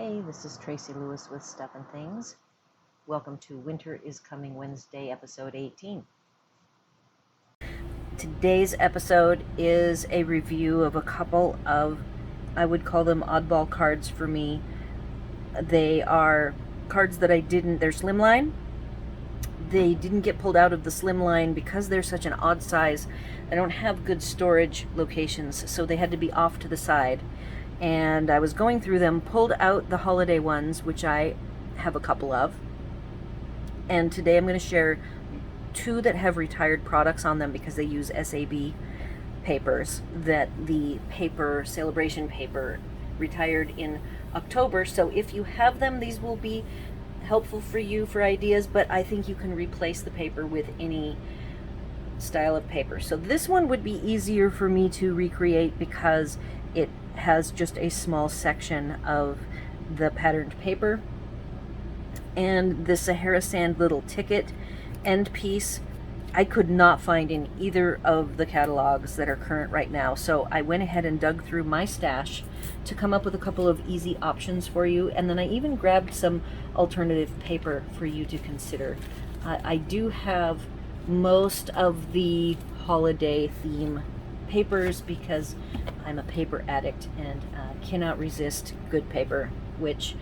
Hi, this is Tracy Lewis with Stuff and Things. Welcome to Winter is Coming Wednesday, episode 18. Today's episode is a review of a couple of, I would call them oddball cards for me. They are cards that they're Slimline. They didn't get pulled out of the Slimline because they're such an odd size. I don't have good storage locations, so they had to be off to the side. And I was going through them, pulled out the holiday ones, which I have a couple of. And today I'm going to share two that have retired products on them because they use SAB papers, that the paper, Sale-A-Bration paper, retired in October. So if you have them, these will be helpful for you for ideas, but I think you can replace the paper with any style of paper. So this one would be easier for me to recreate because it has just a small section of the patterned paper, and the Sahara Sand little ticket end piece I could not find in either of the catalogs that are current right now. So I went ahead and dug through my stash to come up with a couple of easy options for you, and then I even grabbed some alternative paper for you to consider. I do have most of the holiday theme papers because I'm a paper addict and cannot resist good paper, which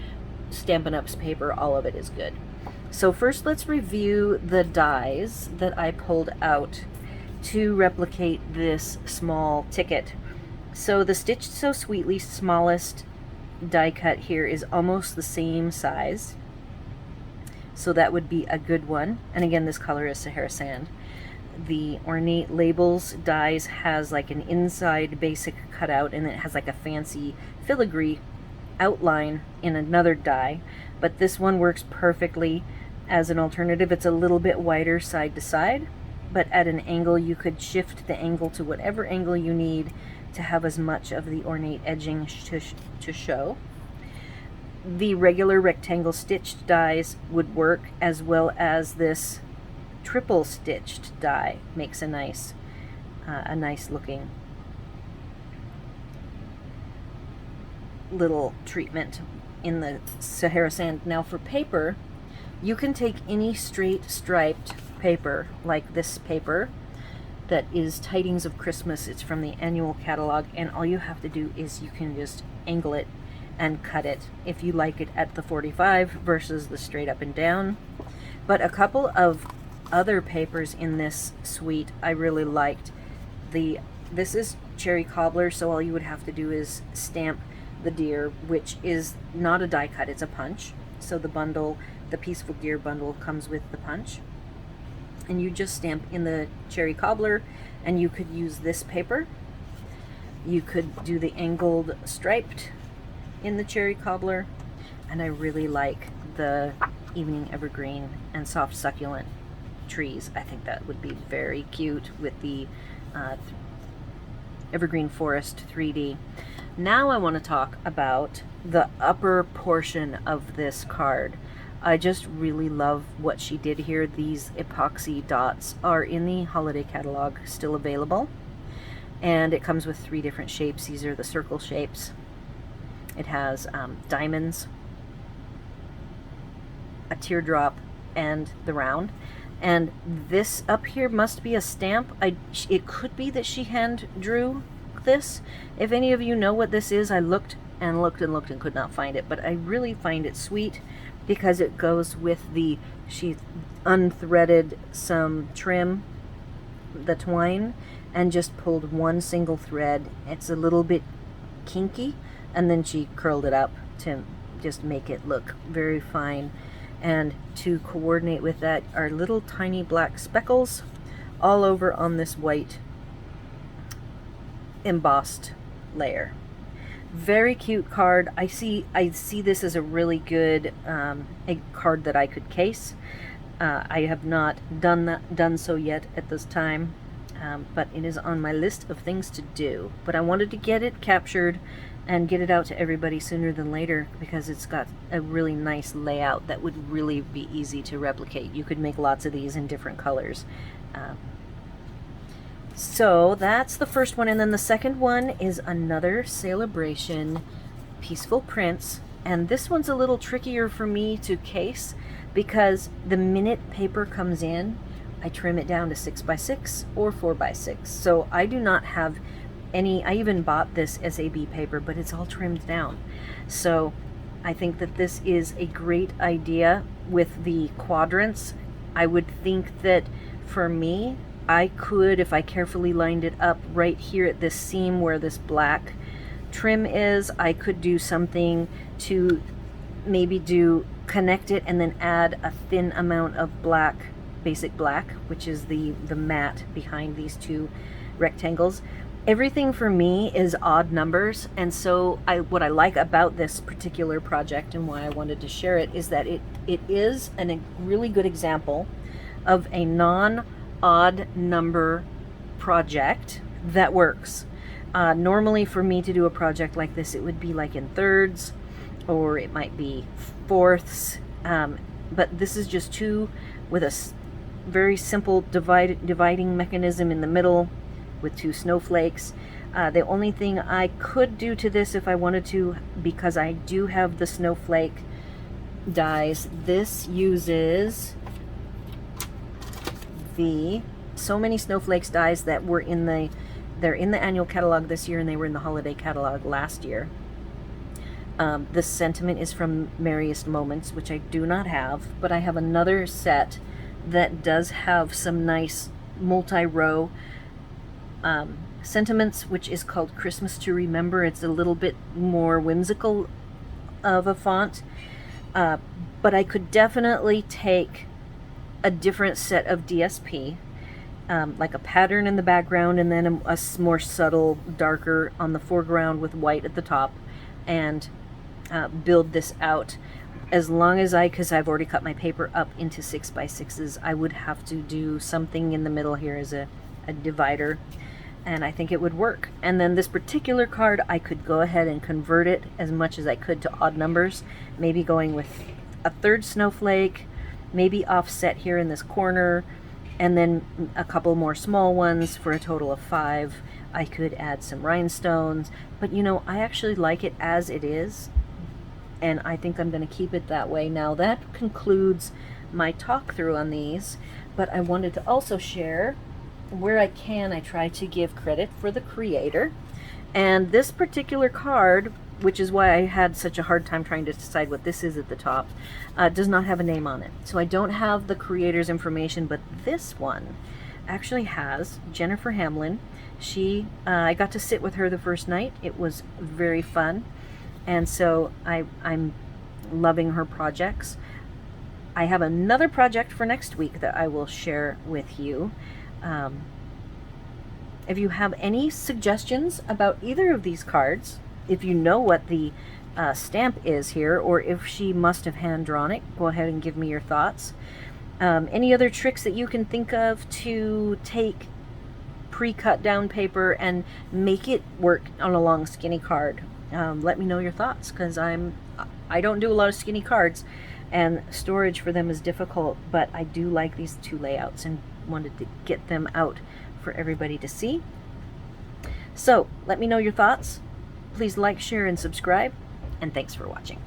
Stampin' Up's paper, all of it is good. So first let's review the dies that I pulled out to replicate this small ticket. So the Stitched So Sweetly smallest die cut here is almost the same size, so that would be a good one. And again, this color is Sahara Sand. The Ornate Labels dies has like an inside basic cutout, and it has like a fancy filigree outline in another die, but this one works perfectly as an alternative. It's a little bit wider side to side, but at an angle you could shift the angle to whatever angle you need to have as much of the ornate edging to show. The regular rectangle stitched dies would work, as well as this triple stitched die makes a nice looking little treatment in the Sahara Sand. Now for paper, you can take any straight striped paper like this paper that is Tidings of Christmas. It's from the annual catalog, and all you have to do is you can just angle it and cut it if you like it at the 45 versus the straight up and down. But a couple of other papers in this suite I really liked. This is Cherry Cobbler, so all you would have to do is stamp the deer, which is not a die cut, it's a punch. So the bundle, the Peaceful Deer bundle, comes with the punch, and you just stamp in the Cherry Cobbler. And you could use this paper, you could do the angled striped in the Cherry Cobbler, and I really like the Evening Evergreen and Soft Succulent trees. I think that would be very cute with the Evergreen Forest 3D. Now I want to talk about the upper portion of this card. I just really love what she did here. These epoxy dots are in the holiday catalog, still available, and it comes with 3 different shapes. These are the circle shapes. It has diamonds, a teardrop, and the round. And this up here must be a stamp. It could be that she hand drew this. If any of you know what this is, I looked and looked and looked and could not find it, but I really find it sweet because it goes with she unthreaded some trim, the twine, and just pulled one single thread. It's a little bit kinky, and then she curled it up to just make it look very fine. And to coordinate with that are little tiny black speckles all over on this white embossed layer. Very cute card. I see this as a really good a card that I could case. I have not done so yet at this time, but it is on my list of things to do. But I wanted to get it captured and get it out to everybody sooner than later because it's got a really nice layout that would really be easy to replicate. You could make lots of these in different colors. So that's the first one, and then the second one is another Sale-A-Bration Peaceful Prints And this one's a little trickier for me to case because the minute paper comes in, I trim it down to 6x6 or 4x6. So I do not have any, I even bought this SAB paper, but it's all trimmed down. So I think that this is a great idea with the quadrants. I would think that for me, I could, if I carefully lined it up right here at this seam where this black trim is, I could do something to maybe connect it and then add a thin amount of black, basic black, which is the matte behind these two rectangles. Everything for me is odd numbers, and so what I like about this particular project and why I wanted to share it is that it is a really good example of a non-odd number project that works. Normally for me to do a project like this, it would be like in thirds, or it might be fourths, but this is just two with a very simple dividing mechanism in the middle with two snowflakes. The only thing I could do to this if I wanted to, because I do have the snowflake dies, this uses the So Many Snowflakes dies that were they're in the annual catalog this year, and they were in the holiday catalog last year. The sentiment is from Merriest Moments, which I do not have, but I have another set that does have some nice multi-row sentiments, which is called Christmas to Remember. It's a little bit more whimsical of a font, but I could definitely take a different set of DSP, like a pattern in the background and then a more subtle, darker on the foreground with white at the top, and build this out. As long as because I've already cut my paper up into 6x6s, I would have to do something in the middle here as a divider, and I think it would work. And then this particular card, I could go ahead and convert it as much as I could to odd numbers, maybe going with a third snowflake, maybe offset here in this corner, and then a couple more small ones for a total of 5. I could add some rhinestones, but you know, I actually like it as it is, and I think I'm going to keep it that way. Now that concludes my talk through on these, but I wanted to also share where I can, I try to give credit for the creator. And this particular card, which is why I had such a hard time trying to decide what this is at the top, does not have a name on it. So I don't have the creator's information, but this one actually has Jennifer Hamlin. I got to sit with her the first night. It was very fun. And so I'm loving her projects. I have another project for next week that I will share with you. If you have any suggestions about either of these cards, if you know what the stamp is here, or if she must have hand-drawn it, go ahead and give me your thoughts. Any other tricks that you can think of to take pre-cut down paper and make it work on a long skinny card? Let me know your thoughts, because I don't do a lot of skinny cards, and storage for them is difficult, but I do like these two layouts and wanted to get them out for everybody to see. So let me know your thoughts. Please like, share, and subscribe, and thanks for watching.